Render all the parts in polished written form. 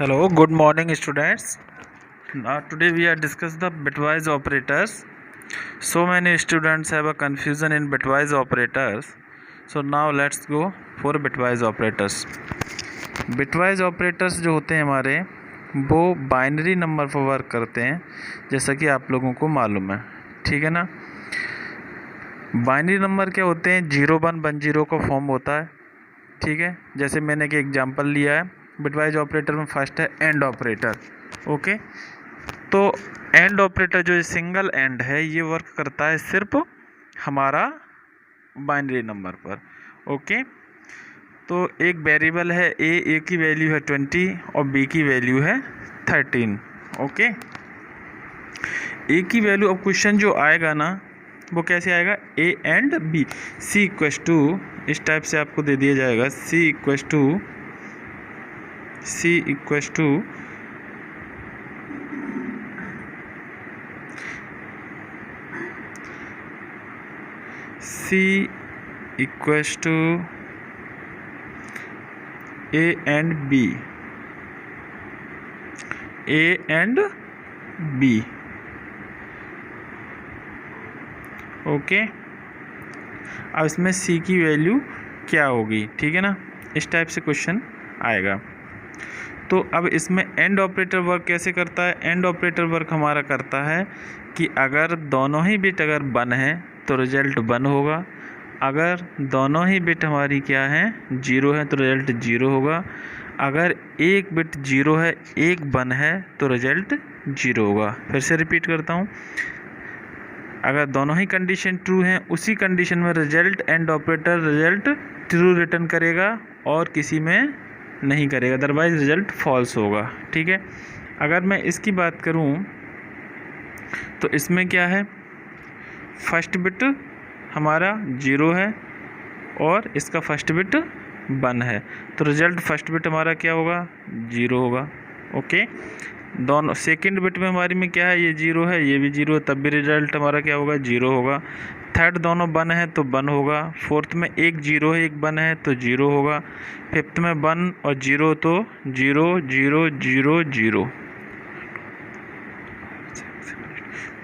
Hello, good morning students. Today we are discuss the bitwise operators. So many students have a confusion in bitwise operators. So now let's go for bitwise operators. Bitwise operators जो होते हैं हमारे वो binary number पर work करते हैं, जैसा कि आप लोगों को मालूम है, ठीक है ना। बाइनरी नंबर क्या होते हैं, 0110 का फॉर्म होता है, ठीक है। जैसे मैंने एक एग्जांपल लिया है, बिटवाइज ऑपरेटर में फर्स्ट है एंड ऑपरेटर, ओके। तो एंड ऑपरेटर जो सिंगल एंड है ये वर्क करता है सिर्फ हमारा बाइनरी नंबर पर, ओके। तो एक वेरिएबल है ए की वैल्यू है 20 और बी की वैल्यू है 13, ओके। ए की वैल्यू, अब क्वेश्चन जो आएगा ना वो कैसे आएगा, A and B, C equals to, इस टाइप से आपको दे दिया जाएगा, C equals to C equals to A and B, A and B, okay. अब इसमें C की वैल्यू क्या होगी, ठीक है ना, इस टाइप से क्वेश्चन आएगा। तो अब इसमें एंड ऑपरेटर वर्क कैसे करता है, एंड ऑपरेटर वर्क हमारा करता है कि अगर दोनों ही बिट अगर 1 है तो रिजल्ट 1 होगा, अगर दोनों ही बिट हमारी क्या है 0 है तो रिजल्ट 0 होगा, अगर एक बिट 0 है एक 1 है तो रिजल्ट 0 होगा। फिर से रिपीट करता हूँ, अगर दोनों ही कंडीशन ट्रू हैं उसी कंडीशन में result and operator result true return करेगा और किसी में नहीं करेगा, अदरवाइज रिजल्ट फॉल्स होगा, ठीक है। अगर मैं इसकी बात करूं तो इसमें क्या है, फर्स्ट बिट हमारा 0 है और इसका फर्स्ट बिट 1 है, तो रिजल्ट फर्स्ट बिट हमारा क्या होगा 0 होगा, ओके। दोनों सेकंड बिट में हमारी में क्या है, ये 0 है ये भी 0 है, तब भी रिजल्ट हमारा क्या होगा 0 होगा। थर्ड दोनों 1 है तो 1 होगा, फोर्थ में एक 0 है एक 1 है तो 0 होगा, फिफ्थ में 1 और 0 तो 0 0 0 0,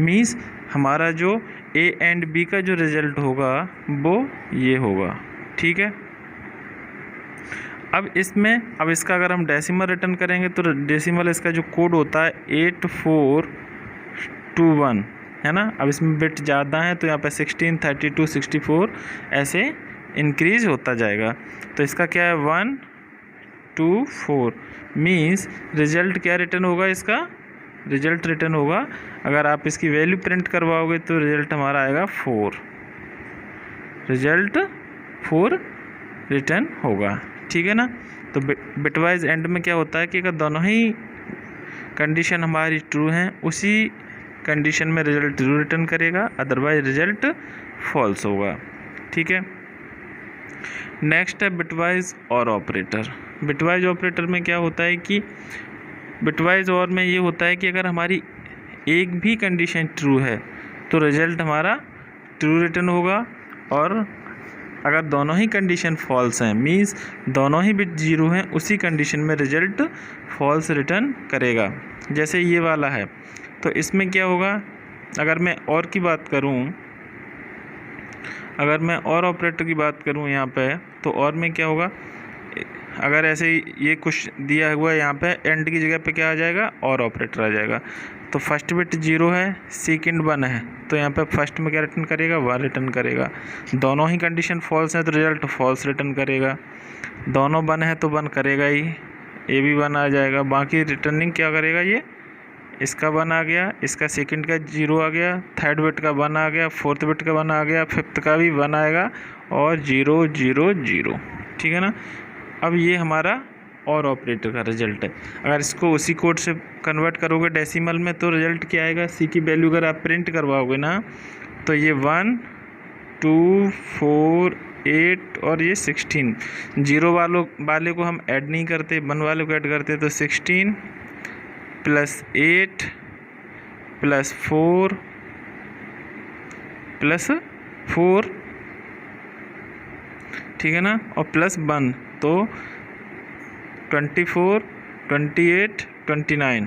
मीन्स हमारा जो ए एंड बी का जो रिजल्ट होगा वो ये होगा, ठीक है। अब इसका अगर हम डेसिमल रिटर्न करेंगे तो डेसिमल इसका जो कोड होता है 8421 है ना। अब इसमें बिट ज़्यादा है तो यहाँ पे 16 32 64 ऐसे इंक्रीज होता जाएगा, तो इसका क्या है 1 2 4, मीन्स रिजल्ट क्या रिटर्न होगा, इसका रिजल्ट रिटर्न होगा, अगर आप इसकी वैल्यू प्रिंट करवाओगे तो रिजल्ट हमारा आएगा 4, रिजल्ट 4 रिटर्न होगा, ठीक है ना। तो बिटवाइज एंड में क्या होता है कि अगर दोनों ही कंडीशन हमारी ट्रू हैं उसी कंडीशन में रिजल्ट ट्रू रिटर्न करेगा, अदरवाइज रिजल्ट फॉल्स होगा, ठीक है। नेक्स्ट है बिटवाइज और ऑपरेटर। बिटवाइज ऑपरेटर में क्या होता है कि बिटवाइज और में ये होता है कि अगर हमारी एक भी कंडीशन ट्रू है तो रिजल्ट हमारा ट्रू रिटर्न होगा, और अगर दोनों ही कंडीशन फॉल्स हैं मींस दोनों ही बिट 0 हैं उसी कंडीशन में रिजल्ट फॉल्स रिटर्न करेगा। जैसे ये वाला है तो इसमें क्या होगा, अगर मैं और की बात करूं, अगर मैं और ऑपरेटर की बात करूं यहाँ पे, तो और में क्या होगा, अगर ऐसे ये कुछ दिया हुआ है यहाँ पे एंड की जगह पे क्या आ जाएगा, और ऑपरेटर आ जाएगा। तो फर्स्ट बिट 0 है सेकंड 1 है तो यहाँ पे फर्स्ट में क्या रिटर्न करेगा 1 रिटर्न करेगा, दोनों ही कंडीशन फॉल्स है तो रिजल्ट फॉल्स रिटर्न करेगा, दोनों 1 है तो 1 करेगा ही, ये भी 1 आ जाएगा, बाकी रिटर्निंग क्या करेगा, ये इसका 1 आ गया, इसका सेकंड का 0 आ गया, थर्ड बिट का 1 आ गया, फोर्थ बिट का 1 आ गया, फिफ्थ का भी 1 आएगा और 0 0 0, ठीक है ना। अब ये हमारा और ऑपरेटर का रिजल्ट है। अगर इसको उसी कोड से कन्वर्ट करोगे डेसिमल में तो रिजल्ट क्या आएगा, सी की वैल्यू अगर आप प्रिंट करवाओगे ना तो ये 1 2 4 8 और ये 16, 0 वाले को हम ऐड नहीं करते, 1 वाले को ऐड करते, तो 16 + 8 + 4 + 4, ठीक है ना, और +1 तो 24 28 29,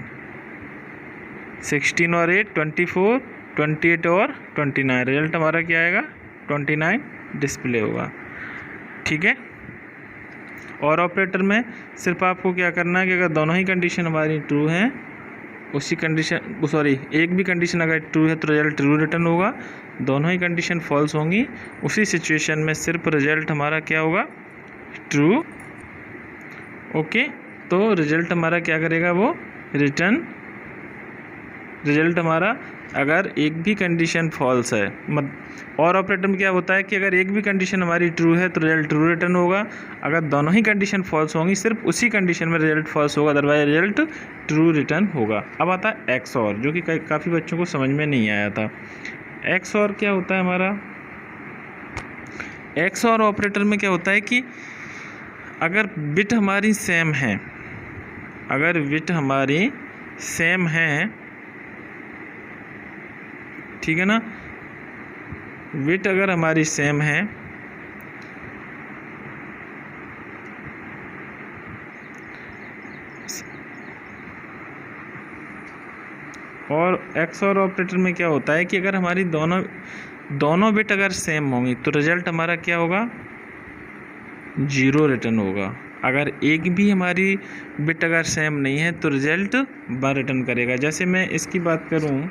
16 और 8 24, 28 और 29, रिजल्ट हमारा क्या आएगा 29 डिस्प्ले होगा। ठीक है। और ऑपरेटर में सिर्फ आपको क्या करना है कि अगर दोनों ही कंडीशन हमारी ट्रू हैं, उसी कंडीशन एक भी कंडीशन अगर ट्रू है तो रिजल्ट ट्रू रिटर्न होगा, दोनों ही कंडीशन फॉल्स होंगी उसी सिचुएशन में सिर्फ रिजल्ट हमारा क्या होगा ट्रू। ओके, तो रिजल्ट हमारा क्या करेगा वो रिटर्न। रिजल्ट हमारा अगर एक भी कंडीशन फॉल्स है और ऑपरेटर में क्या होता है कि अगर एक भी कंडीशन हमारी ट्रू है तो रिजल्ट ट्रू रिटर्न होगा, अगर दोनों ही कंडीशन फॉल्स होंगी सिर्फ उसी कंडीशन में रिजल्ट फॉल्स होगा, अदरवाइज रिजल्ट ट्रू रिटर्न होगा। अब आता है एक्स और, जो कि काफ़ी बच्चों को समझ में नहीं आया था। एक्स और क्या होता है हमारा, एक्स और ऑपरेटर में क्या होता है कि अगर बिट हमारी सेम है, अगर बिट हमारी सेम है, ठीक है ना, बिट अगर हमारी सेम है और एक्स और ऑपरेटर में क्या होता है कि अगर हमारी दोनों बिट अगर सेम होंगी तो रिजल्ट हमारा क्या होगा 0 रिटर्न होगा। अगर एक भी हमारी बिट अगर सेम नहीं है तो रिजल्ट 1 रिटर्न करेगा। जैसे मैं इसकी बात करूं,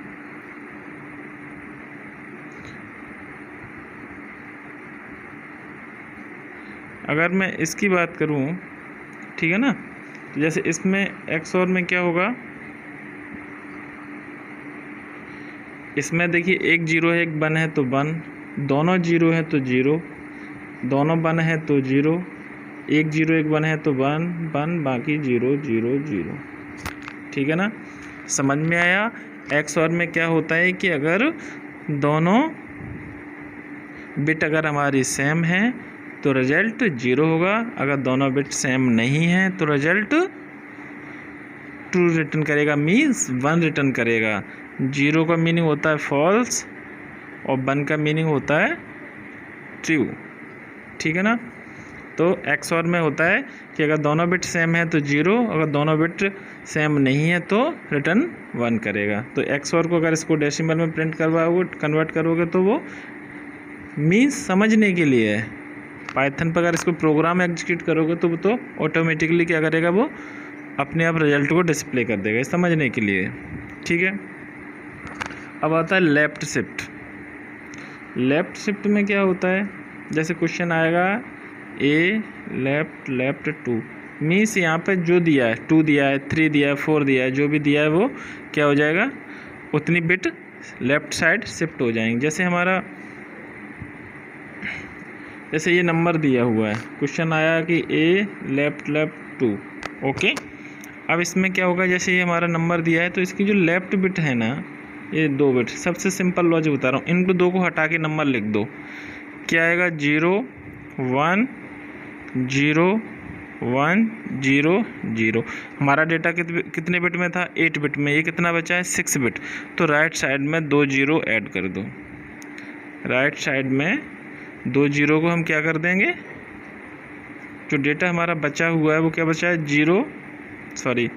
अगर मैं इसकी बात करूं, ठीक है ना, तो जैसे इसमें एक्स और में क्या होगा, इसमें देखिए एक 0 है एक 1 है तो 1, दोनों 0 है तो 0, दोनों 1 है तो 0, एक 0 एक 1 है तो 1 1, बाकी 0 0 0। ठीक है ना, समझ में आया। एक्स और में क्या होता है कि अगर दोनों बिट अगर हमारी सेम है तो रिजल्ट 0 होगा, अगर दोनों बिट सेम नहीं है तो रिजल्ट ट्रू रिटर्न करेगा, मीन्स 1 रिटर्न करेगा। 0 का मीनिंग होता है फॉल्स और 1 का मीनिंग होता है ट्रू। ठीक है ना, तो एक्स और में होता है कि अगर दोनों बिट सेम है तो 0, अगर दोनों बिट सेम नहीं है तो रिटर्न 1 करेगा। तो एक्स और को अगर इसको डेसिमल में प्रिंट करवाओगे, कन्वर्ट करोगे तो वो मीन्स समझने के लिए है। पाइथन पर अगर इसको प्रोग्राम एग्जीक्यूट करोगे तो वो तो ऑटोमेटिकली क्या करेगा, वो अपने आप रिजल्ट को डिस्प्ले कर देगा, समझने के लिए। ठीक है, अब आता है लेफ्ट शिफ्ट। लेफ्ट शिफ्ट में क्या होता है, जैसे क्वेश्चन आएगा ए लेफ्ट लेफ्ट 2, मीन्स यहाँ पे जो दिया है 2 दिया है 3 दिया है 4 दिया है, जो भी दिया है वो क्या हो जाएगा, उतनी बिट लेफ्ट साइड शिफ्ट हो जाएंगे। जैसे हमारा जैसे ये नंबर दिया हुआ है, क्वेश्चन आया कि ए लेफ्ट लेफ्ट 2। ओके, अब इसमें क्या होगा, जैसे ये हमारा नंबर दिया है तो इसकी जो लेफ्ट बिट है ना, ये 2 बिट, सबसे सिंपल लॉजिक बता रहा हूँ, इन 2 को हटा के नंबर लिख दो, क्या आएगा 0 1 0 1 0 0। हमारा डेटा कितने बिट में था, 8 बिट में, ये कितना बचा है 6 बिट, तो राइट साइड में 2 0 ऐड कर दो। राइट साइड में 2 0 को हम क्या कर देंगे, जो डेटा हमारा बचा हुआ है वो क्या बचा है 0 1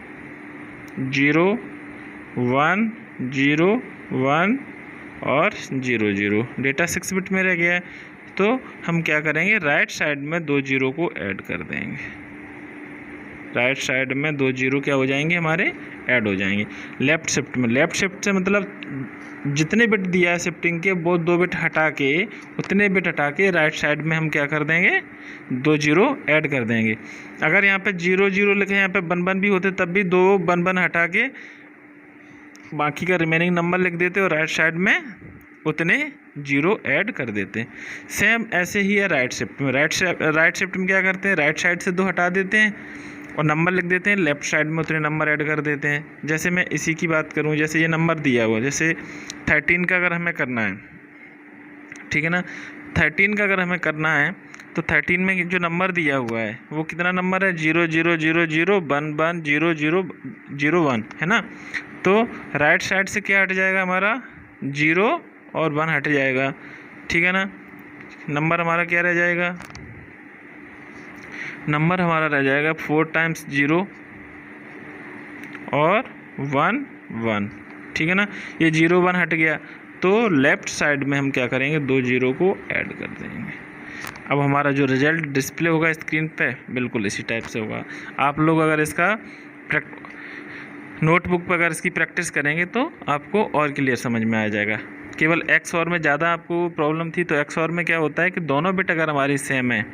0 1 और 0 0, डेटा 6 बिट में रह गया है, तो हम क्या करेंगे राइट साइड में 2 0 को ऐड कर देंगे। राइट साइड में 2 0 क्या हो जाएंगे हमारे, ऐड हो जाएंगे। लेफ्ट शिफ्ट में, लेफ्ट शिफ्ट से मतलब जितने बिट दिया है शिफ्टिंग के वो 2 बिट हटा के, उतने बिट हटा के राइट साइड में हम क्या कर देंगे 2 0 ऐड कर देंगे। अगर यहाँ पे 0 0 लिखे, यहाँ पे 1 1 भी होते तब भी 2 1 1 हटा के बाकी का रिमेनिंग नंबर लिख देते और राइट साइड में उतने 0 ऐड कर देते। सेम ऐसे ही है राइट शिफ्ट में। राइट शिफ्ट में क्या करते हैं, राइट साइड से 2 हटा देते हैं और नंबर लिख देते हैं, लेफ्ट साइड में उतने नंबर ऐड कर देते हैं। जैसे मैं इसी की बात करूं, जैसे ये नंबर दिया हुआ, जैसे 13 का अगर हमें करना है, ठीक है ना, 13 का अगर हमें करना है तो 13 में जो नंबर दिया हुआ है वो कितना नंबर है 0 0 0 0 1 1 0 0 0 1, है ना। तो राइट साइड से क्या हट जाएगा हमारा 0 और 1 हट जाएगा, ठीक है ना। नंबर हमारा क्या रह जाएगा, नंबर हमारा रह जाएगा 4 टाइम्स 0 और 1 1, ठीक है ना। ये 0 1 हट गया तो लेफ़्ट साइड में हम क्या करेंगे, 2 0 को ऐड कर देंगे। अब हमारा जो रिजल्ट डिस्प्ले होगा स्क्रीन पे बिल्कुल इसी टाइप से होगा। आप लोग अगर इसका नोटबुक पर अगर इसकी प्रैक्टिस करेंगे तो आपको और क्लियर समझ में आ जाएगा। केवल एक्स और में ज़्यादा आपको प्रॉब्लम थी, तो एक्स और में क्या होता है कि दोनों बिट अगर हमारी सेम है,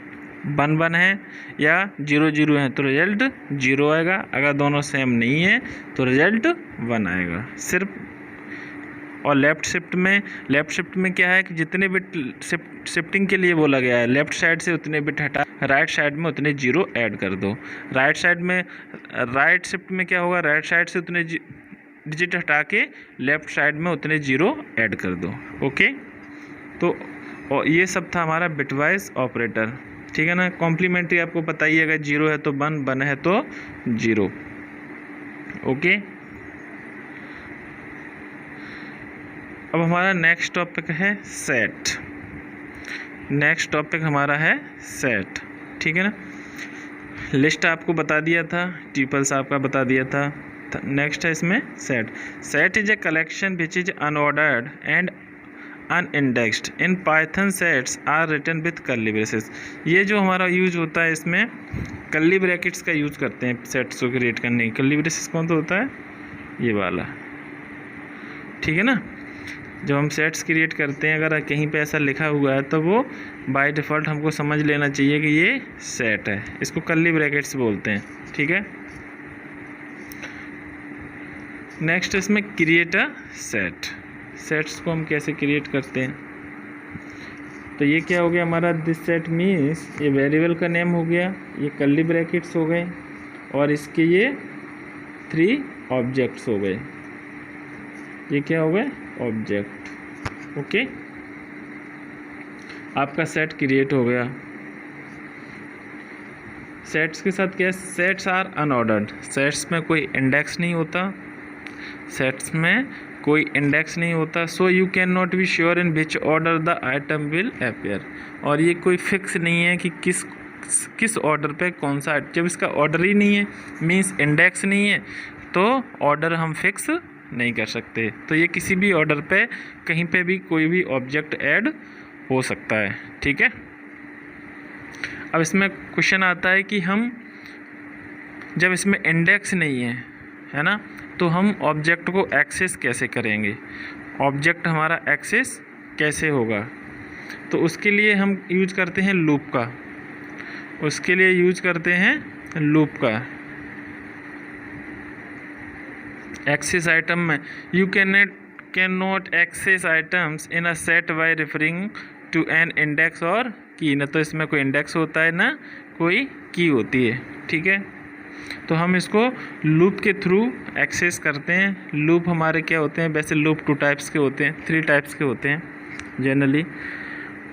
1 1 है या 0 0 है, तो रिजल्ट 0 आएगा। अगर दोनों सेम नहीं है तो रिजल्ट 1 आएगा सिर्फ। और लेफ़्ट शिफ्ट में क्या है कि जितने बिट शिफ्टिंग के लिए बोला गया है, लेफ़्ट साइड से उतने बिट हटा, राइट साइड में उतने 0 ऐड कर दो। राइट शिफ्ट में क्या होगा, राइट साइड से उतने डिजिट हटा के लेफ़्ट साइड में उतने 0 ऐड कर दो। ओके, तो और ये सब था हमारा बिटवाइज ऑपरेटर, ठीक है ना। कॉम्प्लीमेंट्री आपको पता ही है, अगर 0 है तो 1 1 है तो 0। ओके, अब हमारा नेक्स्ट टॉपिक है सेट। नेक्स्ट टॉपिक हमारा है सेट, ठीक है ना। लिस्ट आपको बता दिया था, ट्रिपल्स आपका बता दिया था। नेक्स्ट है इसमें set. Set is a collection which is unordered and unindexed in Python. Sets are written with curly braces. ये जो हमारा यूज होता है इसमें कर्ली ब्रैकेट्स का यूज करते हैं सेट्स को क्रिएट करने की। कर्ली ब्रेसेस कौन सा होता है, ये वाला, ठीक है ना। जब हम सेट्स क्रिएट करते हैं अगर कहीं पे ऐसा लिखा हुआ है तो वो बाय डिफ़ॉल्ट हमको समझ लेना चाहिए कि ये सेट है। इसको कर्ली ब्रैकेट्स बोलते हैं, ठीक है। नेक्स्ट इसमें क्रिएट अ सेट। सेट्स को हम कैसे क्रिएट करते हैं, तो ये क्या हो गया हमारा, दिस सेट मीन्स ये वेरिएबल का नेम हो गया, ये कर्ली ब्रैकेट्स हो गए और इसके ये 3 ऑब्जेक्ट्स हो गए। ये क्या हो गए, ऑब्जेक्ट। ओके, आपका सेट क्रिएट हो गया। सेट्स के साथ क्या है, सेट्स आर अनऑर्डर्ड। सेट्स में कोई इंडेक्स नहीं होता, सेट्स में कोई इंडेक्स नहीं होता। So you can not be sure in which order the item will appear. और ये कोई फिक्स नहीं है कि किस ऑर्डर पे कौन सा, जब इसका ऑर्डर ही नहीं है मीन्स इंडेक्स नहीं है तो ऑर्डर हम फिक्स नहीं कर सकते। तो ये किसी भी ऑर्डर पे कहीं पे भी कोई भी ऑब्जेक्ट ऐड हो सकता है, ठीक है। अब इसमें क्वेश्चन आता है कि हम जब इसमें इंडेक्स नहीं है ना, तो हम ऑब्जेक्ट को एक्सेस कैसे करेंगे, ऑब्जेक्ट हमारा एक्सेस कैसे होगा। तो उसके लिए हम यूज करते हैं लूप का, उसके लिए यूज करते हैं लूप का। एक्सेस आइटम में you can not access items in a set by referring to an index और की। ना तो इसमें कोई इंडेक्स होता है ना कोई की होती है, ठीक है। तो हम इसको लूप के थ्रू एक्सेस करते हैं। लूप हमारे क्या होते हैं, वैसे लूप 2 टाइप्स के होते हैं, 3 टाइप्स के होते हैं generally,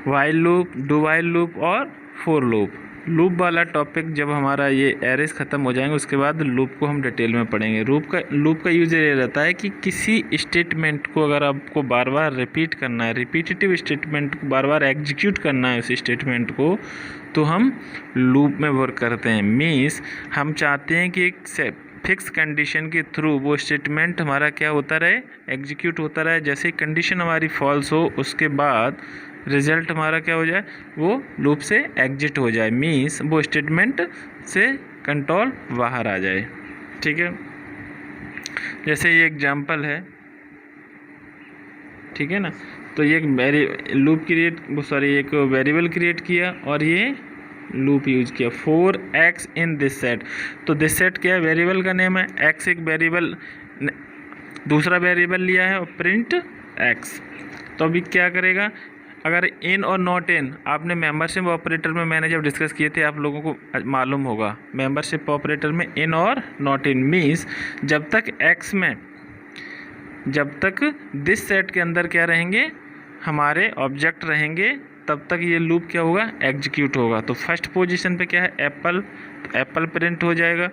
while loop, do while loop और फोर लूप। लूप वाला टॉपिक जब हमारा ये एरेस ख़त्म हो जाएंगे उसके बाद लूप को हम डिटेल में पढ़ेंगे। लूप का यूज ये रहता है कि किसी स्टेटमेंट को अगर आपको बार बार रिपीट करना है, रिपीटेटिव स्टेटमेंट को बार बार एग्जीक्यूट करना है उस स्टेटमेंट को, तो हम लूप में वर्क करते हैं। मीन्स हम चाहते हैं कि एक फिक्स कंडीशन के थ्रू वो स्टेटमेंट हमारा क्या होता रहे, एग्जीक्यूट होता रहे। जैसे कंडीशन हमारी फॉल्स हो उसके बाद रिजल्ट हमारा क्या हो जाए, वो लूप से एग्जिट हो जाए, मीन्स वो स्टेटमेंट से कंट्रोल बाहर आ जाए, ठीक है। जैसे ये एग्जांपल है, ठीक है ना। तो ये एक एक वेरिएबल क्रिएट किया और ये लूप यूज किया 4x इन दिस सेट। तो दिस सेट क्या है, वेरिएबल का नेम है, x एक वेरिएबल, दूसरा वेरिएबल लिया है और प्रिंट x। तो अभी क्या करेगा, अगर इन और नॉट इन, आपने मेंबरशिप ऑपरेटर में मैंने जब डिस्कस किए थे आप लोगों को मालूम होगा, मेंबरशिप ऑपरेटर में इन और नॉट इन मीन्स जब तक दिस सेट के अंदर क्या रहेंगे, हमारे ऑब्जेक्ट रहेंगे, तब तक ये लूप क्या होगा, एग्जीक्यूट होगा। तो फर्स्ट पोजीशन पे क्या है, एप्पल, तो एप्पल प्रिंट हो जाएगा,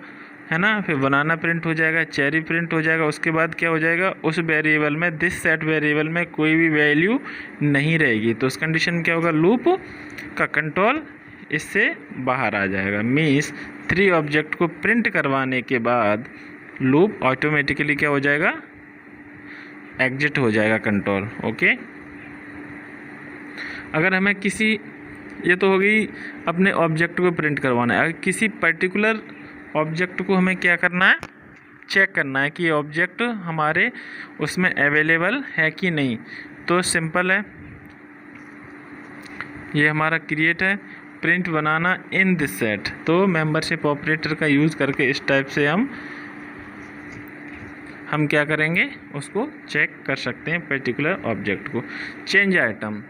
है ना। फिर बनाना प्रिंट हो जाएगा, चेरी प्रिंट हो जाएगा। उसके बाद क्या हो जाएगा, उस वेरिएबल में, दिस सेट वेरिएबल में कोई भी वैल्यू नहीं रहेगी। तो उस कंडीशन में क्या होगा, लूप का कंट्रोल इससे बाहर आ जाएगा। मीन्स 3 ऑब्जेक्ट को प्रिंट करवाने के बाद लूप ऑटोमेटिकली क्या हो जाएगा, एग्जिट हो जाएगा कंट्रोल। ओके, अगर हमें किसी, ये तो हो गई अपने ऑब्जेक्ट को प्रिंट करवाना है। अगर किसी पर्टिकुलर ऑब्जेक्ट को हमें क्या करना है, चेक करना है कि ये ऑब्जेक्ट हमारे उसमें अवेलेबल है कि नहीं, तो सिंपल है, ये हमारा क्रिएट है, print banana in this set. तो मेंबरशिप ऑपरेटर का यूज़ करके इस टाइप से हम क्या करेंगे, उसको चेक कर सकते हैं पर्टिकुलर ऑब्जेक्ट को। चेंज आइटम,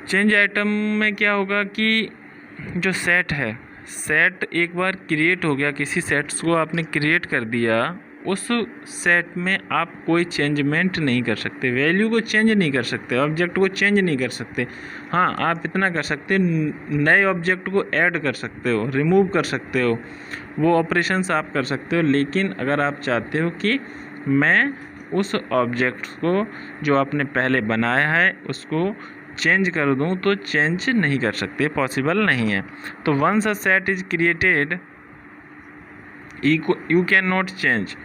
चेंज आइटम में क्या होगा कि जो सेट है, सेट एक बार क्रिएट हो गया, किसी सेट्स को आपने क्रिएट कर दिया, उस सेट में आप कोई चेंजमेंट नहीं कर सकते, वैल्यू को चेंज नहीं कर सकते, ऑब्जेक्ट को चेंज नहीं कर सकते। हाँ, आप इतना कर सकते, नए ऑब्जेक्ट को ऐड कर सकते हो, रिमूव कर सकते हो, वो ऑपरेशंस आप कर सकते हो। लेकिन अगर आप चाहते हो कि मैं उस ऑब्जेक्ट को जो आपने पहले बनाया है उसको चेंज कर दूं, तो चेंज नहीं कर सकते, पॉसिबल नहीं है। तो once a set is created you cannot change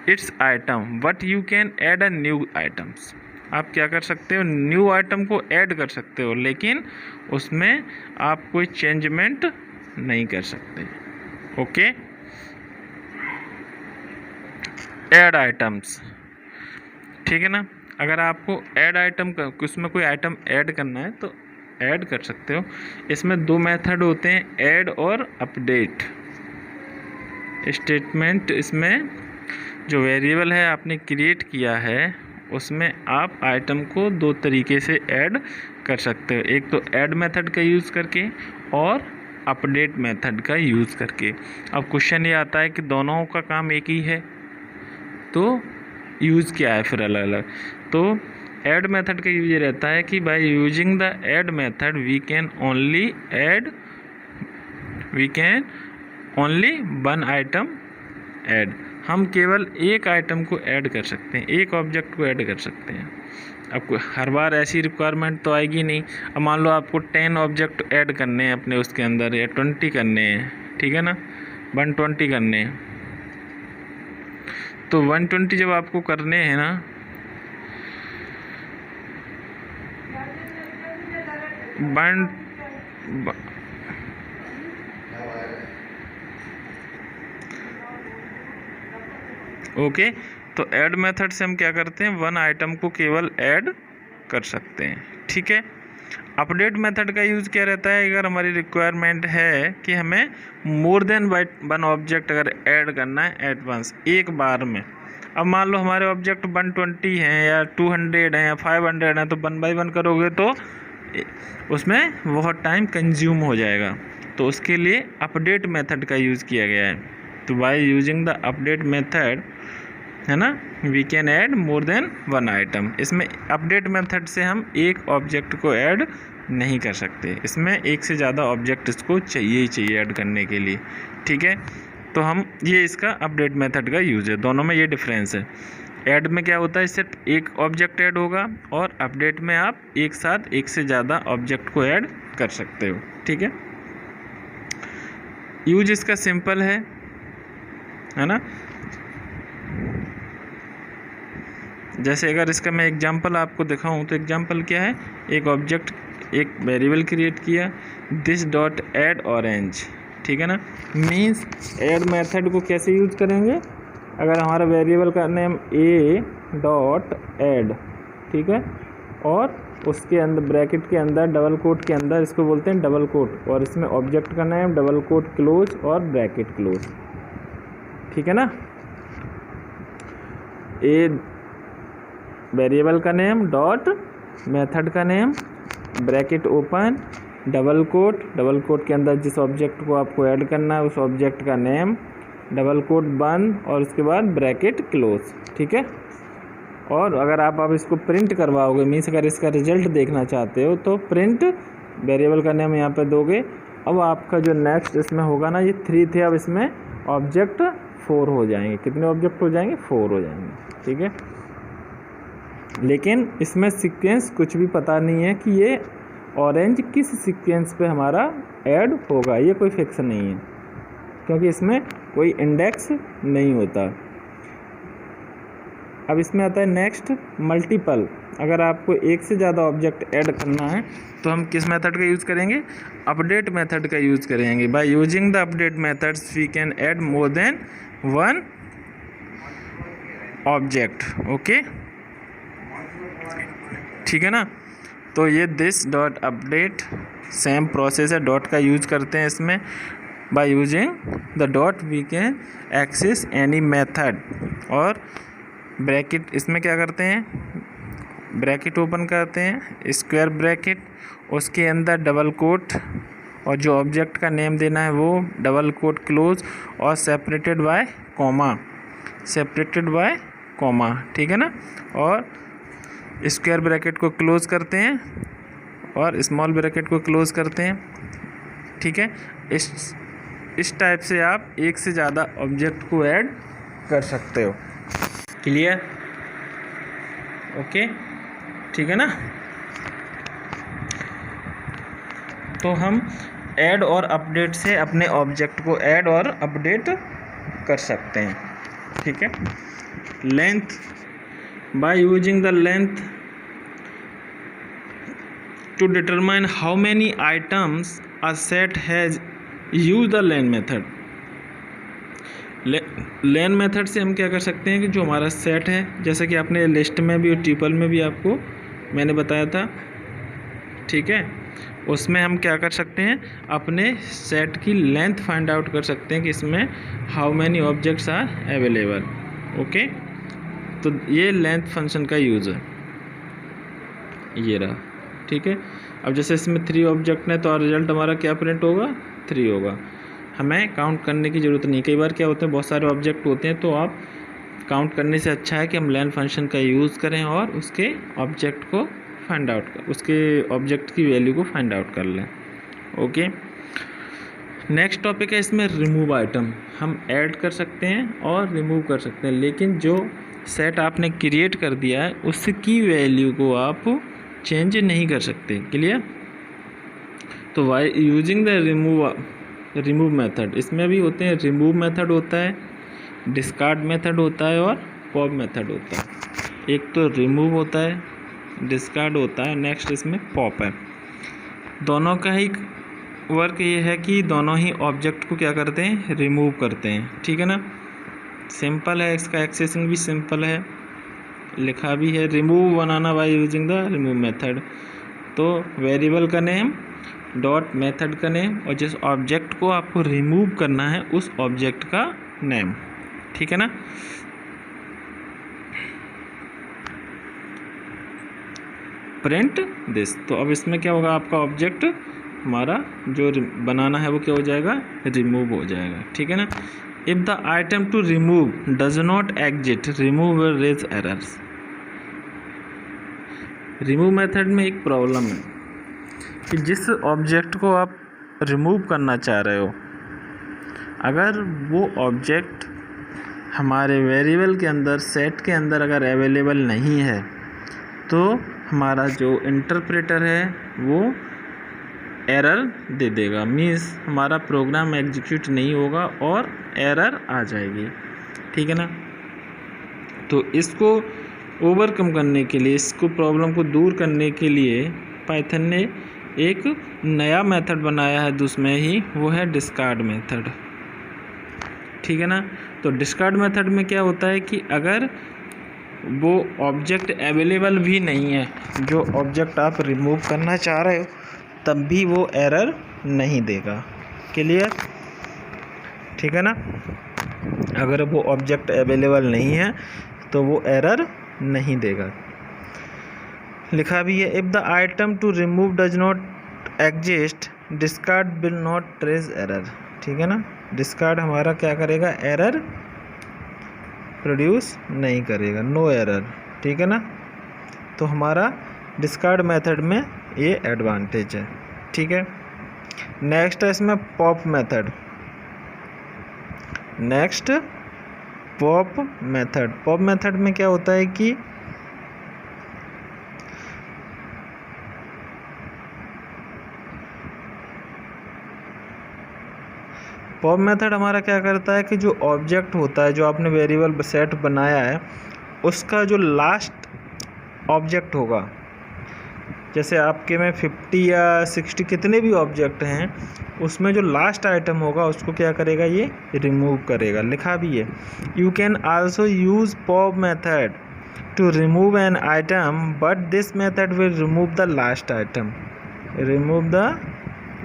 its item but you can add a new items। आप क्या कर सकते हो, न्यू आइटम को ऐड कर सकते हो, लेकिन उसमें आप कोई चेंजमेंट नहीं कर सकते। ओके, ऐड आइटम्स, ठीक है ना। अगर आपको ऐड आइटम का, उसमें कोई आइटम ऐड करना है तो ऐड कर सकते हो। इसमें दो मेथड होते हैं, ऐड और अपडेट स्टेटमेंट। इसमें जो वेरिएबल है आपने क्रिएट किया है उसमें आप आइटम को दो तरीके से ऐड कर सकते हो, एक तो ऐड मेथड का यूज़ करके और अपडेट मेथड का यूज़ करके। अब क्वेश्चन ये आता है कि दोनों का काम एक ही है, तो यूज़ क्या है फिर अलग अलग। तो ऐड मेथड का यूज रहता है कि by using the add method we can only one item add. हम केवल एक आइटम को ऐड कर सकते हैं, एक ऑब्जेक्ट को ऐड कर सकते हैं। अब हर बार ऐसी रिक्वायरमेंट तो आएगी नहीं। अब मान लो आपको 10 ऑब्जेक्ट ऐड करने हैं अपने उसके अंदर, या 20 करने हैं, ठीक है ना, 120 करने हैं। तो 120 जब आपको करने हैं ना, ओके, तो ऐड मेथड से हम क्या करते हैं, वन आइटम को केवल ऐड कर सकते हैं, ठीक है। अपडेट मेथड का यूज़ क्या रहता है, अगर हमारी रिक्वायरमेंट है कि हमें मोर देन वन ऑब्जेक्ट अगर ऐड करना है एट वंस, एक बार में। अब मान लो हमारे ऑब्जेक्ट 120 हैं या 200 हैं या 500 हैं, तो 1 बाय 1 करोगे तो उसमें बहुत टाइम कंज्यूम हो जाएगा। तो उसके लिए अपडेट मेथड का यूज़ किया गया है। तो by using the update method, है ना, we can add more than one item. इसमें अपडेट मेथड से हम एक ऑब्जेक्ट को ऐड नहीं कर सकते, इसमें एक से ज़्यादा ऑब्जेक्ट इसको चाहिए ही चाहिए ऐड करने के लिए, ठीक है। तो हम ये इसका अपडेट मेथड का यूज़ है, दोनों में ये डिफरेंस है। ऐड में क्या होता है, सिर्फ एक ऑब्जेक्ट ऐड होगा, और अपडेट में आप एक साथ एक से ज़्यादा ऑब्जेक्ट को ऐड कर सकते हो, ठीक है। यूज इसका सिंपल है ना। जैसे अगर इसका मैं एग्जांपल आपको दिखाऊं तो एग्जांपल क्या है, एक ऑब्जेक्ट, एक वेरिएबल क्रिएट किया, दिस डॉट ऐड ऑरेंज, ठीक है ना। मीन्स ऐड मेथड को कैसे यूज करेंगे, अगर हमारा वेरिएबल का नेम ए डॉट ऐड, ठीक है, और उसके अंदर ब्रैकेट के अंदर डबल कोट के अंदर इसको बोलते हैं डबल कोट, और इसमें ऑब्जेक्ट का नेम डबल कोट क्लोज और ब्रैकेट क्लोज, ठीक है ना। ए वेरिएबल का नेम डॉट मेथड का name bracket open double quote के अंदर जिस ऑब्जेक्ट को आपको ऐड करना है उस ऑब्जेक्ट का नेम, डबल कोट बंद और उसके बाद ब्रैकेट क्लोज, ठीक है। और अगर आप इसको प्रिंट करवाओगे, मीन्स अगर इसका रिजल्ट देखना चाहते हो तो प्रिंट वेरिएबल का नेम यहाँ पे दोगे। अब आपका जो नेक्स्ट इसमें होगा ना, ये 3 थे, अब इसमें ऑब्जेक्ट 4 हो जाएंगे। कितने ऑब्जेक्ट हो जाएंगे, 4 हो जाएंगे, ठीक है। लेकिन इसमें सीक्वेंस कुछ भी पता नहीं है कि ये ऑरेंज किस सीक्वेंस पे हमारा ऐड होगा, ये कोई फिक्स नहीं है, क्योंकि इसमें कोई इंडेक्स नहीं होता। अब इसमें आता है नेक्स्ट मल्टीपल। अगर आपको एक से ज़्यादा ऑब्जेक्ट ऐड करना है तो हम किस मेथड का यूज़ करेंगे? अपडेट मेथड का यूज़ करेंगे। By using the update methods we can add more than one object. Okay, ठीक है ना। तो ये this dot update same process है, डॉट का यूज करते हैं इसमें। By using the dot we can access any method, और ब्रैकेट इसमें क्या करते हैं, ब्रैकेट ओपन करते हैं, स्क्वायर ब्रैकेट, उसके अंदर डबल कोट, और जो ऑब्जेक्ट का नेम देना है वो डबल कोट क्लोज, और separated by comma, separated by comma, ठीक है ना। और स्क्वायर ब्रैकेट को क्लोज करते हैं और स्मॉल ब्रैकेट को क्लोज करते हैं, ठीक है। इस टाइप से आप एक से ज़्यादा ऑब्जेक्ट को ऐड कर सकते हो। क्लियर? ओके, ठीक है ना। तो हम ऐड और अपडेट से अपने ऑब्जेक्ट को ऐड और अपडेट कर सकते हैं, ठीक है। Length, by using the length to determine how many items a set has, use the len method. Len method से हम क्या कर सकते हैं कि जो हमारा सेट है, जैसे कि आपने लिस्ट में भी और ट्यूपल में भी आपको मैंने बताया था, ठीक है, उसमें हम क्या कर सकते हैं, अपने सेट की लेंथ फाइंड आउट कर सकते हैं कि इसमें how many objects are available. Okay, तो ये लेंथ फंक्शन का यूज़ है, ये रहा, ठीक है। अब जैसे इसमें 3 ऑब्जेक्ट है तो रिजल्ट हमारा क्या प्रिंट होगा? 3 होगा। हमें काउंट करने की ज़रूरत नहीं। कई बार क्या होता है, बहुत सारे ऑब्जेक्ट होते हैं, तो आप काउंट करने से अच्छा है कि हम लेन फंक्शन का यूज़ करें और उसके ऑब्जेक्ट को फाइंड आउट कर, उसके ऑब्जेक्ट की वैल्यू को फाइंड आउट कर लें। ओके, नेक्स्ट टॉपिक है इसमें रिमूव आइटम। हम ऐड कर सकते हैं और रिमूव कर सकते हैं, लेकिन जो सेट आपने क्रिएट कर दिया है उसकी वैल्यू को आप चेंज नहीं कर सकते। क्लियर? तो by using the remove method, इसमें भी होते हैं, रिमूव मेथड होता है, डिस्कार्ड मेथड होता है और पॉप मेथड होता है। एक तो रिमूव होता है, डिस्कार्ड होता है, नेक्स्ट इसमें पॉप है। दोनों का ही वर्क ये है कि दोनों ही ऑब्जेक्ट को क्या करते हैं? रिमूव करते हैं, ठीक है ना। सिंपल है, इसका एक्सेसिंग भी सिंपल है, लिखा भी है, remove banana bye using the remove method. तो वेरिएबल का नेम डॉट मेथड का नेम और जिस ऑब्जेक्ट को आपको रिमूव करना है उस ऑब्जेक्ट का नेम, ठीक है ना। Print this. तो अब इसमें क्या होगा, आपका ऑब्जेक्ट हमारा जो बनाना है वो क्या हो जाएगा? रिमूव हो जाएगा, ठीक है ना। If the item to remove does not exist, remove will raise errors. Remove method में एक प्रॉब्लम है कि जिस ऑब्जेक्ट को आप रिमूव करना चाह रहे हो, अगर वो ऑब्जेक्ट हमारे वेरिएबल के अंदर, सेट के अंदर अगर अवेलेबल नहीं है, तो हमारा जो इंटरप्रेटर है वो एरर दे देगा। मीन्स हमारा प्रोग्राम एग्जीक्यूट नहीं होगा और एरर आ जाएगी, ठीक है ना। तो इसको ओवरकम करने के लिए, इसको प्रॉब्लम को दूर करने के लिए पाइथन ने एक नया मेथड बनाया है उसमें ही, वो है डिस्कार्ड मेथड, ठीक है ना। तो डिस्कार्ड मेथड में क्या होता है कि अगर वो ऑब्जेक्ट अवेलेबल भी नहीं है, जो ऑब्जेक्ट आप रिमूव करना चाह रहे हो, तब भी वो एरर नहीं देगा। क्लियर? ठीक है ना। अगर वो ऑब्जेक्ट अवेलेबल नहीं है तो वो एरर नहीं देगा। लिखा भी है, if the item to remove does not exist discard will not trace error, ठीक है ना। डिस्कार्ड हमारा क्या करेगा? एरर प्रोड्यूस नहीं करेगा, नो एरर, ठीक है ना। तो हमारा डिस्कार्ड मेथड में ये एडवांटेज है, ठीक है। नेक्स्ट है इसमें pop method. Next pop method. Pop method में क्या होता है कि पॉप मेथड हमारा क्या करता है कि जो ऑब्जेक्ट होता है, जो आपने वेरिएबल सेट बनाया है, उसका जो लास्ट ऑब्जेक्ट होगा, जैसे आपके में 50 या 60 कितने भी ऑब्जेक्ट हैं, उसमें जो लास्ट आइटम होगा उसको क्या करेगा, ये रिमूव करेगा। लिखा भी है, you can also use pop method to remove an item but this method will remove the last item. Remove the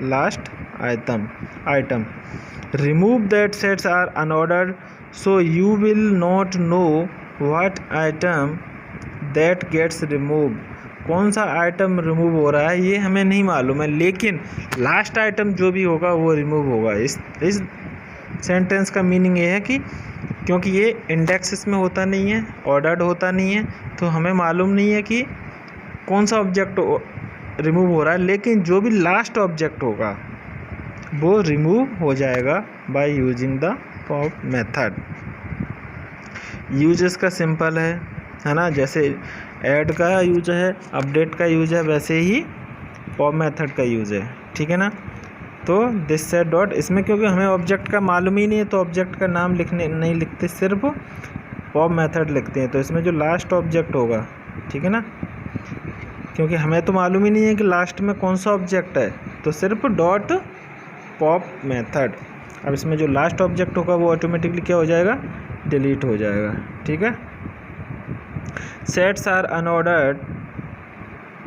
last item remove that sets are unordered so you will not know what item that gets remove. कौन सा item remove हो रहा है ये हमें नहीं मालूम है, लेकिन लास्ट आइटम जो भी होगा वो रिमूव होगा। इस सेंटेंस का मीनिंग ये है कि क्योंकि ये इंडेक्सेस में होता नहीं है, ऑर्डर्ड होता नहीं है, तो हमें मालूम नहीं है कि कौन सा ऑब्जेक्ट रिमूव हो रहा है, लेकिन जो भी लास्ट ऑब्जेक्ट होगा वो रिमूव हो जाएगा bye using the pop method. Use इसका सिंपल है ना, जैसे ऐड का यूज है, अपडेट का यूज है, वैसे ही पॉप मेथड का यूज है। ठीक है ना। तो दिस सेट डॉट, इसमें क्योंकि हमें ऑब्जेक्ट का मालूम ही नहीं है तो ऑब्जेक्ट का नाम नहीं लिखते, सिर्फ पॉप मेथड लिखते हैं। तो इसमें जो लास्ट ऑब्जेक्ट होगा, ठीक है ना, क्योंकि हमें तो मालूम ही नहीं है कि लास्ट में कौन सा ऑब्जेक्ट है, तो सिर्फ डॉट पॉप मेथड। अब इसमें जो लास्ट ऑब्जेक्ट होगा वो ऑटोमेटिकली क्या हो जाएगा, डिलीट हो जाएगा। ठीक है। Sets are unordered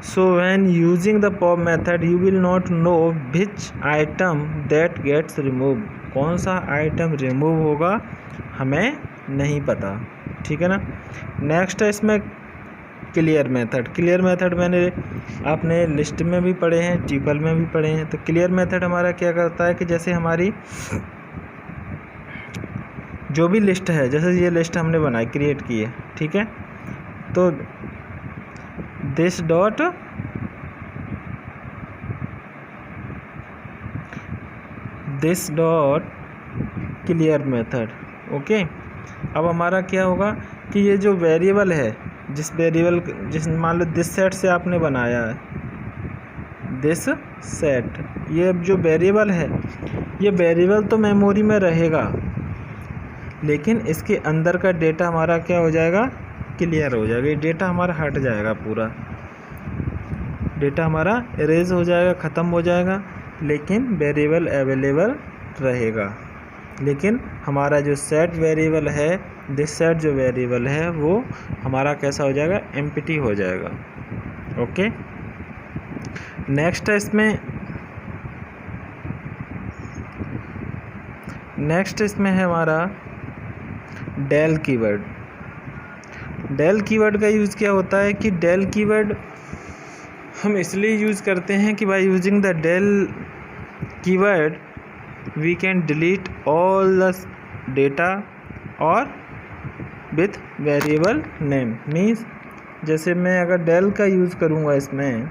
so when using the pop method you will not know which item that gets removed। कौन सा आइटम रिमूव होगा हमें नहीं पता। ठीक है ना। नेक्स्ट है इसमें क्लियर मेथड। क्लियर मेथड मैंने आपने लिस्ट में भी पढ़े हैं, ट्यूपल में भी पढ़े हैं। तो क्लियर मेथड हमारा क्या करता है कि जैसे हमारी जो भी लिस्ट है, जैसे ये लिस्ट हमने बनाई, क्रिएट की है, ठीक है, तो this dot clear method. Okay. अब हमारा क्या होगा कि ये जो वेरिएबल है, जिस मान लो दिस सेट से आपने बनाया है, दिस सेट, ये जो वेरिएबल है, ये वेरिएबल तो मेमोरी में रहेगा, लेकिन इसके अंदर का डेटा हमारा क्या हो जाएगा, क्लियर हो जाएगा। ये डेटा हमारा हट जाएगा, पूरा डेटा हमारा इरेज हो जाएगा, ख़त्म हो जाएगा, लेकिन वेरिएबल अवेलेबल रहेगा। लेकिन हमारा जो सेट वेरिएबल है, दिस सेट जो वेरिएबल है, वो हमारा कैसा हो जाएगा, एम्प्टी हो जाएगा। ओके। नेक्स्ट है इसमें है हमारा डेल कीवर्ड। डेल कीवर्ड का यूज़ क्या होता है कि डेल कीवर्ड हम इसलिए यूज़ करते हैं कि by using the del keyword we can delete all the data और विथ वेरिएबल नेम। मीन्स जैसे मैं अगर डेल का यूज़ करूँगा, इसमें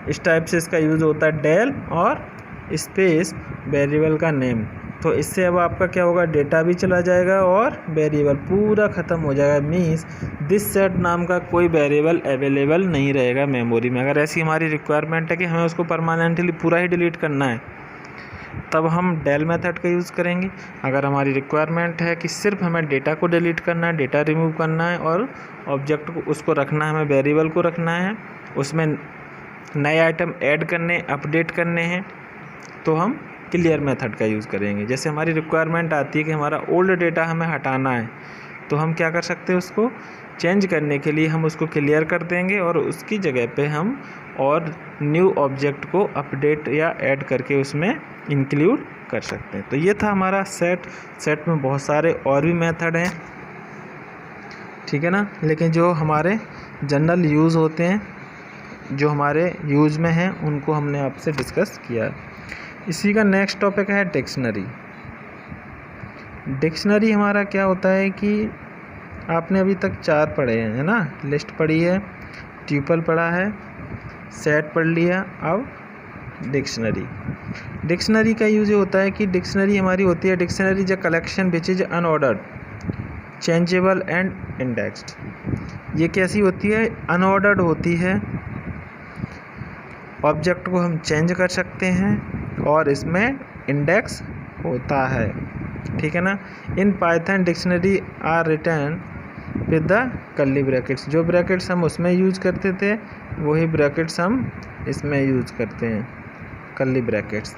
इस टाइप से इसका यूज़ होता है, डेल और स्पेस वेरिएबल का नेम। तो इससे अब आपका क्या होगा, डेटा भी चला जाएगा और वेरिएबल पूरा ख़त्म हो जाएगा। मीन्स दिस सेट नाम का कोई वेरिएबल अवेलेबल नहीं रहेगा मेमोरी में। अगर ऐसी हमारी रिक्वायरमेंट है कि हमें उसको परमानेंटली पूरा ही डिलीट करना है, तब हम डेल मेथड का यूज़ करेंगे। अगर हमारी रिक्वायरमेंट है कि सिर्फ हमें डेटा को डिलीट करना है, डेटा रिमूव करना है और ऑब्जेक्ट को उसको रखना है, हमें वेरिएबल को रखना है, उसमें नए आइटम ऐड करने, अपडेट करने हैं, तो हम क्लियर मेथड का यूज़ करेंगे। जैसे हमारी रिक्वायरमेंट आती है कि हमारा ओल्ड डेटा हमें हटाना है, तो हम क्या कर सकते हैं, उसको चेंज करने के लिए हम उसको क्लियर कर देंगे और उसकी जगह पे हम और न्यू ऑब्जेक्ट को अपडेट या ऐड करके उसमें इंक्लूड कर सकते हैं। तो ये था हमारा सेट में बहुत सारे और भी मेथड हैं, ठीक है ना, लेकिन जो हमारे जनरल यूज़ होते हैं, जो हमारे यूज़ में हैं, उनको हमने आपसे डिस्कस किया है। इसी का नेक्स्ट टॉपिक है डिक्शनरी। डिक्शनरी हमारा क्या होता है कि आपने अभी तक 4 पढ़े हैं, है ना, लिस्ट पढ़ी है, ट्यूपल पढ़ा है, सेट पढ़ लिया, अब डिक्शनरी का यूज होता है कि डिक्शनरी हमारी होती है, dictionary is a collection which is unordered, changeable and indexed. ये कैसी होती है, अनऑर्डर्ड होती है, ऑब्जेक्ट को हम चेंज कर सकते हैं और इसमें इंडेक्स होता है। ठीक है ना। In Python dictionary are return with the curly brackets, जो ब्रैकेट्स हम उसमें यूज करते थे वही ब्रैकेट्स हम इसमें यूज करते हैं, कर्ली ब्रैकेट्स।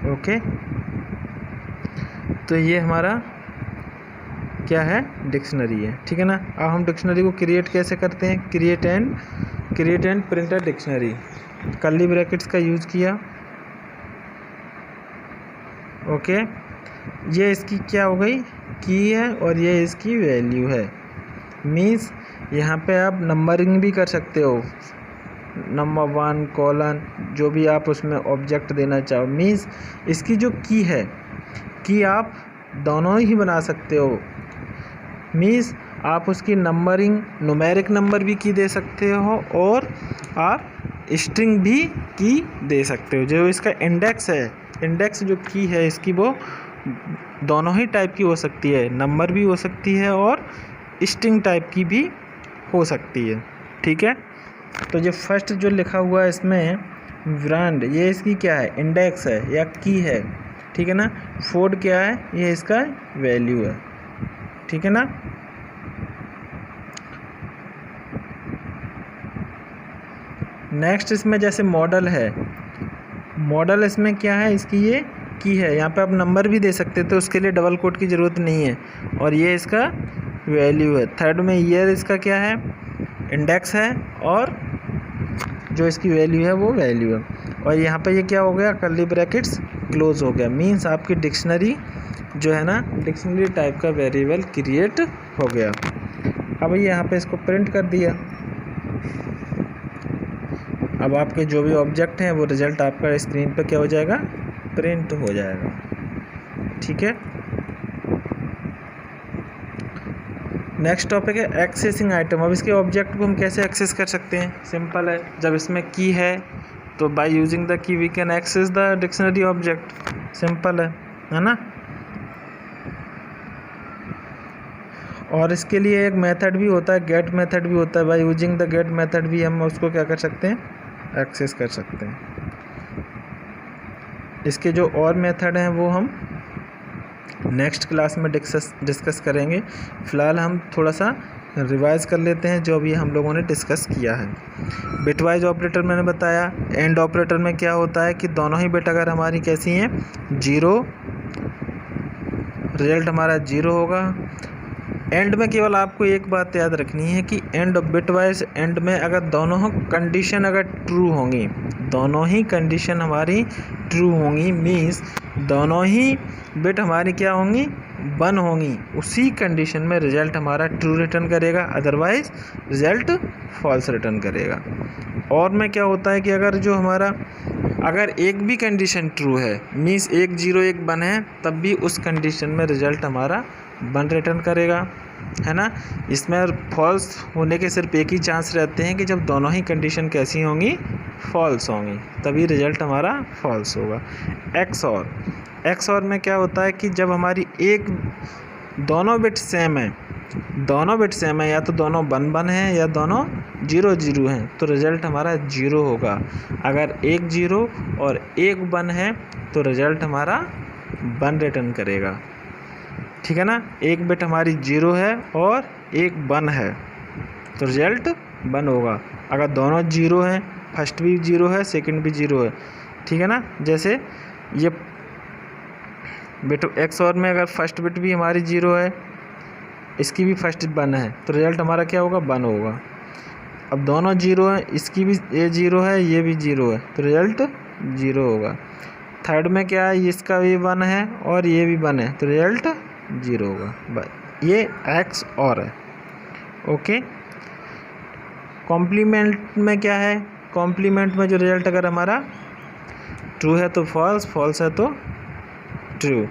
ओके, तो ये हमारा क्या है, डिक्शनरी है, ठीक है ना। अब हम डिक्शनरी को क्रिएट कैसे करते हैं, create and printer dictionary, curly brackets का यूज़ किया। ओके, ये इसकी क्या हो गई, की है, और ये इसकी वैल्यू है। मीन्स यहाँ पे आप नंबरिंग भी कर सकते हो, नंबर 1 कॉलन, जो भी आप उसमें ऑब्जेक्ट देना चाहो। मीन्स इसकी जो की है, की आप दोनों ही बना सकते हो। मीन्स आप उसकी नंबरिंग, न्यूमेरिक नंबर भी की दे सकते हो, और आप स्ट्रिंग भी की दे सकते हो। जो इसका इंडेक्स है, इंडेक्स जो की है इसकी, वो दोनों ही टाइप की हो सकती है, नंबर भी हो सकती है और स्ट्रिंग टाइप की भी हो सकती है, ठीक है। तो जो फर्स्ट जो लिखा हुआ है इसमें ब्रांड, ये इसकी क्या है, इंडेक्स है या की है, ठीक है ना। फोर्ड क्या है, ये इसका वैल्यू है, ठीक है ना। नेक्स्ट इसमें जैसे मॉडल है, मॉडल इसमें क्या है, इसकी ये की है, यहाँ पे आप नंबर भी दे सकते थे, तो उसके लिए डबल कोट की ज़रूरत नहीं है, और ये इसका वैल्यू है। थर्ड में ईयर इसका क्या है, इंडेक्स है, और जो इसकी वैल्यू है वो वैल्यू है। और यहाँ पे ये क्या हो गया, कर्ली ब्रैकेट्स क्लोज हो गया। मीन्स आपकी डिक्शनरी जो है ना, डिक्शनरी टाइप का वेरिएबल क्रिएट हो गया। अब ये यहाँ पे इसको प्रिंट कर दिया। अब आपके जो भी ऑब्जेक्ट हैं वो रिजल्ट आपका स्क्रीन पर क्या हो जाएगा, प्रिंट हो जाएगा, ठीक है। नेक्स्ट टॉपिक है एक्सेसिंग आइटम। अब इसके ऑब्जेक्ट को हम कैसे एक्सेस कर सकते हैं, सिंपल है। जब इसमें की है तो by using the key we can access the dictionary object, simple है ना। और इसके लिए एक मेथड भी होता है, गेट मेथड भी होता है। Bye using the get method भी हम उसको क्या कर सकते हैं, एक्सेस कर सकते हैं। इसके जो और मेथड हैं वो हम नेक्स्ट क्लास में डिस्कस करेंगे। फ़िलहाल हम थोड़ा सा रिवाइज कर लेते हैं जो भी हम लोगों ने डिस्कस किया है। बिटवाइज ऑपरेटर मैंने बताया। एंड ऑपरेटर में क्या होता है कि दोनों ही बिट अगर हमारी कैसी हैं, 0, रिजल्ट हमारा 0 होगा। एंड में केवल आपको एक बात याद रखनी है कि एंड बिटवाइज एंड में अगर दोनों कंडीशन अगर ट्रू होंगी, दोनों ही कंडीशन हमारी ट्रू होंगी, मीन्स दोनों ही बिट हमारी क्या होंगी, 1 होंगी, उसी कंडीशन में रिजल्ट हमारा ट्रू रिटर्न करेगा, अदरवाइज रिजल्ट फॉल्स रिटर्न करेगा। और में क्या होता है कि अगर जो हमारा अगर एक भी कंडीशन ट्रू है, मीन्स 1 0 1 1 है, तब भी उस कंडीशन में रिजल्ट हमारा 1 रिटर्न करेगा, है ना। इसमें फॉल्स होने के सिर्फ एक ही चांस रहते हैं कि जब दोनों ही कंडीशन कैसी होंगी, फॉल्स होंगी, तभी रिजल्ट हमारा फॉल्स होगा। एक्सऑर में क्या होता है कि जब हमारी दोनों बिट सेम है, या तो दोनों 1 1 हैं या दोनों 0 0 हैं, तो रिज़ल्ट हमारा 0 होगा। अगर 1 0 और 1 1 है तो रिज़ल्ट हमारा 1 रिटर्न करेगा, ठीक है ना। एक बिट हमारी 0 है और 1 1 है तो रिज़ल्ट 1 होगा। अगर दोनों 0 हैं, फर्स्ट भी 0 है, सेकंड भी 0 है, ठीक है ना। जैसे ये बिट एक्सऑर में अगर फर्स्ट बिट भी हमारी 0 है, इसकी भी फर्स्ट 1 है, तो रिज़ल्ट हमारा क्या होगा, 1 होगा। अब दोनों 0 हैं, इसकी भी ये 0 है, ये भी 0 है, तो रिज़ल्ट 0 होगा। थर्ड में क्या है, इसका भी 1 है और ये भी 1 है, तो रिज़ल्ट 0 होगा। ये एक्स और है, ओके। कॉम्प्लीमेंट में क्या है, कॉम्प्लीमेंट में जो रिज़ल्ट अगर हमारा ट्रू है तो फॉल्स, फॉल्स है तो ट्रू।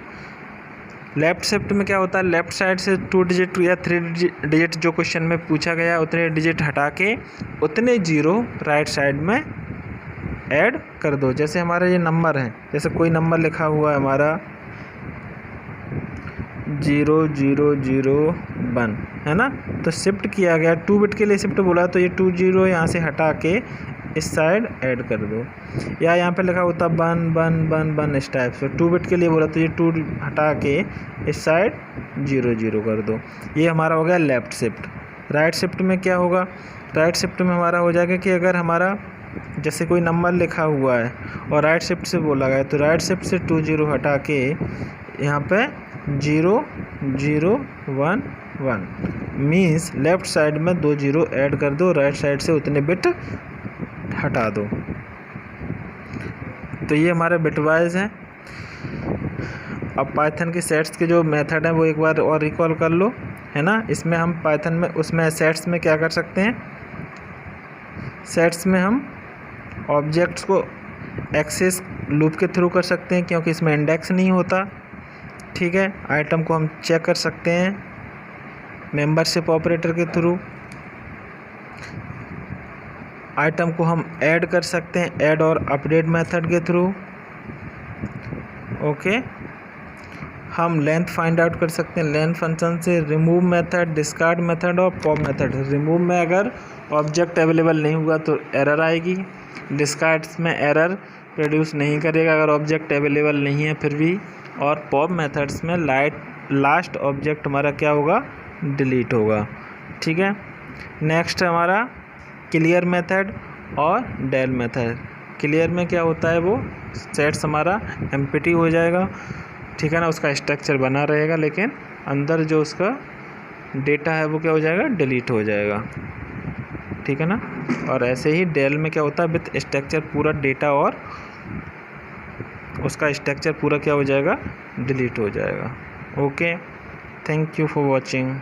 लेफ्ट शिफ्ट में क्या होता है, लेफ्ट साइड से 2 डिजिट या 3 डिजिट जो क्वेश्चन में पूछा गया उतने डिजिट हटा के उतने 0 राइट साइड में ऐड कर दो। जैसे हमारा ये नंबर है, जैसे कोई नंबर लिखा हुआ है हमारा 0 0 0 1, है ना, तो शिफ्ट किया गया 2 बिट के लिए शिफ्ट बोला, तो ये 2 0 यहाँ से हटा के इस साइड ऐड कर दो, या यहाँ पे लिखा होता 1 1 1 1 इस टाइप से। 2 बिट के लिए बोला तो ये 2 हटा के इस साइड 0 0 कर दो। ये हमारा हो गया लेफ़्ट शिफ्ट। राइट शिफ्ट में क्या होगा, राइट शिफ्ट में हमारा हो जाएगा कि अगर हमारा जैसे कोई नंबर लिखा हुआ है और राइट शिफ्ट से बोला गया तो राइट शिफ्ट से 2 0 हटा के यहाँ पे 0 0 1 1 मीन्स लेफ़्ट साइड में 2 0 ऐड कर दो, राइट साइड से उतने बिट हटा दो। तो ये हमारे बिट वाइज हैं। अब पाइथन के सेट्स के जो मेथड हैं वो एक बार और रिकॉल कर लो, है ना। इसमें हम पाइथन में उसमें सेट्स में क्या कर सकते हैं, सेट्स में हम ऑब्जेक्ट्स को एक्सेस लूप के थ्रू कर सकते हैं क्योंकि इसमें इंडेक्स नहीं होता, ठीक है। आइटम को हम चेक कर सकते हैं मेंबरशिप ऑपरेटर के थ्रू। आइटम को हम ऐड कर सकते हैं ऐड और अपडेट मेथड के थ्रू, ओके। हम लेंथ फाइंड आउट कर सकते हैं लेंथ फंक्शन से। रिमूव मेथड, डिस्कार्ड मेथड और पॉप मेथड। रिमूव में अगर ऑब्जेक्ट अवेलेबल नहीं हुआ तो एरर आएगी, डिस्कार्ड में एरर प्रोड्यूस नहीं करेगा अगर ऑब्जेक्ट अवेलेबल नहीं है फिर भी, और पॉप मेथड्स में लास्ट ऑब्जेक्ट हमारा क्या होगा, डिलीट होगा, ठीक है। नेक्स्ट हमारा क्लियर मेथड और डेल मेथड। क्लियर में क्या होता है, वो सेट्स हमारा एम्प्टी हो जाएगा, ठीक है ना, उसका स्ट्रक्चर बना रहेगा लेकिन अंदर जो उसका डेटा है वो क्या हो जाएगा, डिलीट हो जाएगा, ठीक है ना। और ऐसे ही डेल में क्या होता है, विथ स्ट्रक्चर पूरा डेटा और उसका स्ट्रक्चर पूरा क्या हो जाएगा, डिलीट हो जाएगा। Okay, thank you for watching.